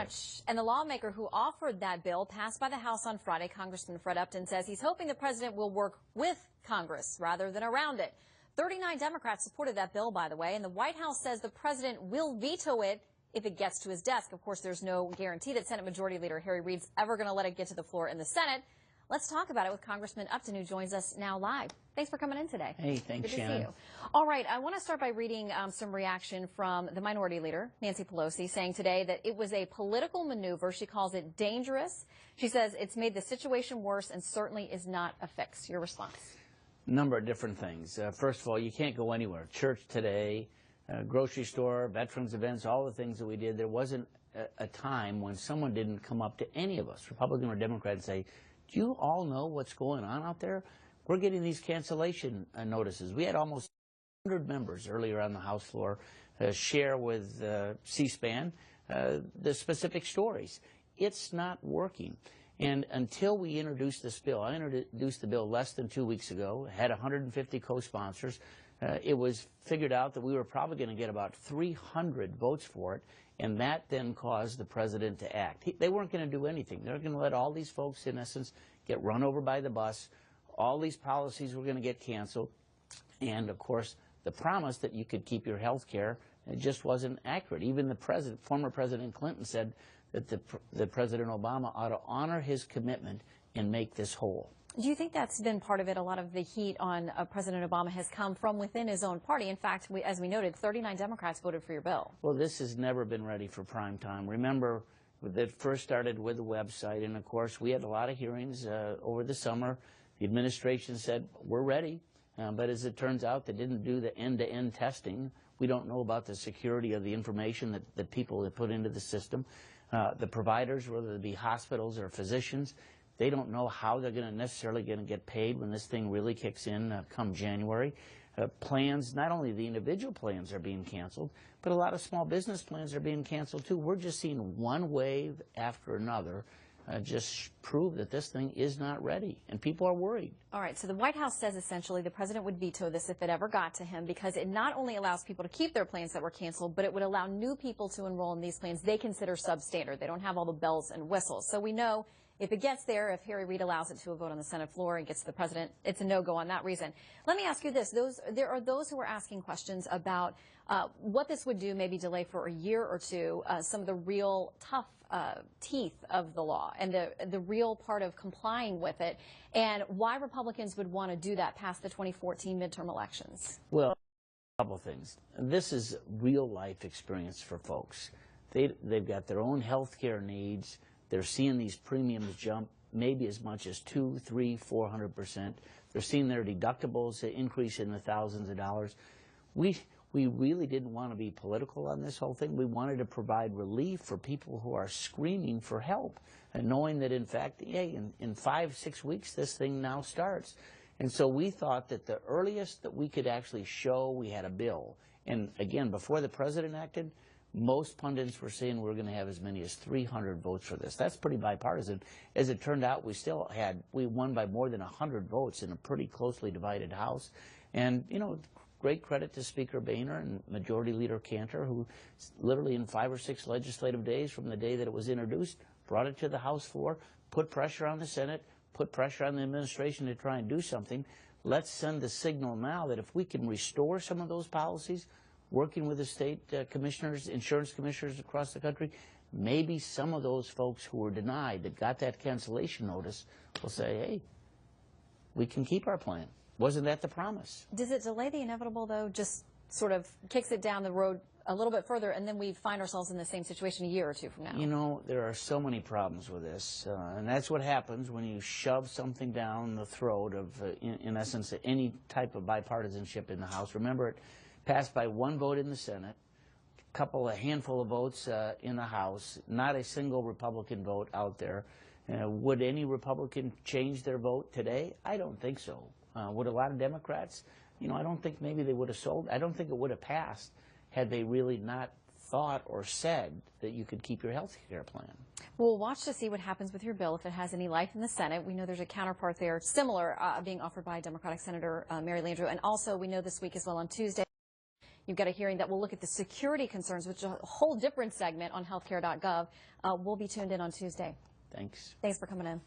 much. And the lawmaker who offered that bill passed by the House on Friday, Congressman Fred Upton, says he's hoping the president will work with Congress rather than around it. 39 Democrats supported that bill, by the way, and the White House says the president will veto it if it gets to his desk. Of course, there's no guarantee that Senate Majority Leader Harry Reid's ever going to let it get to the floor in the Senate. Let's talk about it with Congressman Upton, who joins us now live. Thanks for coming in today. Hey, thanks, Shannon. Good to see you. All right, I want to start by reading some reaction from the Minority Leader, Nancy Pelosi, saying today that it was a political maneuver. She calls it dangerous. She says it's made the situation worse and certainly is not a fix. Your response? A number of different things. First of all, you can't go anywhere. Church today, grocery store, veterans events, all the things that we did. There wasn't a time when someone didn't come up to any of us, Republican or Democrat, and say, do you all know what's going on out there? We're getting these cancellation notices. We had almost 100 members earlier on the House floor share with C-SPAN the specific stories. It's not working. And until we introduced this bill, I introduced the bill less than 2 weeks ago, had 150 co-sponsors. It was figured out that we were probably going to get about 300 votes for it, and that then caused the president to act. They weren't going to do anything. They were going to let all these folks, in essence, get run over by the bus. All these policies were going to get canceled. And, of course, the promise that you could keep your health care just wasn't accurate. Even the president, former President Clinton, said that the President Obama ought to honor his commitment and make this whole. Do you think that's been part of it? A lot of the heat on President Obama has come from within his own party. In fact, as we noted, 39 Democrats voted for your bill. Well, this has never been ready for prime time. Remember, it first started with the website, and of course, we had a lot of hearings over the summer. The administration said, we're ready, but as it turns out, they didn't do the end-to-end testing. We don't know about the security of the information that people have put into the system. The providers, whether it be hospitals or physicians, they don't know how they're necessarily going to get paid when this thing really kicks in come January. Plans, not only the individual plans are being canceled, but a lot of small business plans are being canceled too. We're just seeing one wave after another just prove that this thing is not ready, and people are worried. All right, so the White House says essentially the president would veto this if it ever got to him, because it not only allows people to keep their plans that were canceled, but it would allow new people to enroll in these plans they consider substandard. They don't have all the bells and whistles. So we know if it gets there, if Harry Reid allows it to a vote on the Senate floor and gets to the president, it's a no-go on that reason. Let me ask you this. There are those who are asking questions about what this would do, maybe delay for a year or two, some of the real tough teeth of the law and the real part of complying with it, and why Republicans would want to do that past the 2014 midterm elections. Well, a couple of things. This is real-life experience for folks. They've got their own health care needs. They're seeing these premiums jump maybe as much as 200, 300, 400%. They're seeing their deductibles increase in the thousands of dollars. We really didn't want to be political on this whole thing. We wanted to provide relief for people who are screaming for help, and knowing that, in fact, hey, in 5, 6 weeks, this thing now starts. And so we thought that the earliest that we could actually show we had a bill, and again, before the president acted, most pundits were saying we're going to have as many as 300 votes for this. That's pretty bipartisan. As it turned out, we won by more than 100 votes in a pretty closely divided House. And, you know, great credit to Speaker Boehner and Majority Leader Cantor, who literally in 5 or 6 legislative days from the day that it was introduced, brought it to the House floor, put pressure on the Senate, put pressure on the administration to try and do something. Let's send the signal now that if we can restore some of those policies, working with the state commissioners, insurance commissioners across the country, maybe some of those folks who were denied, that got that cancellation notice, will say, hey, we can keep our plan. Wasn't that the promise? Does it delay the inevitable, though, just sort of kicks it down the road a little bit further, and then we find ourselves in the same situation a year or two from now? You know, there are so many problems with this, and that's what happens when you shove something down the throat of, in essence, any type of bipartisanship in the House. Remember, it passed by 1 vote in the Senate, a handful of votes in the House, not a single Republican vote out there. Would any Republican change their vote today? I don't think so. Would a lot of Democrats? You know, I don't think maybe they would have sold. I don't think it would have passed had they really not thought or said that you could keep your health care plan. We'll watch to see what happens with your bill, if it has any life in the Senate. We know there's a counterpart there, similar, being offered by Democratic Senator Mary Landrieu. And also, we know this week as well on Tuesday, You've got a hearing that will look at the security concerns, which is a whole different segment on healthcare.gov. We'll be tuned in on Tuesday. Thanks. Thanks for coming in.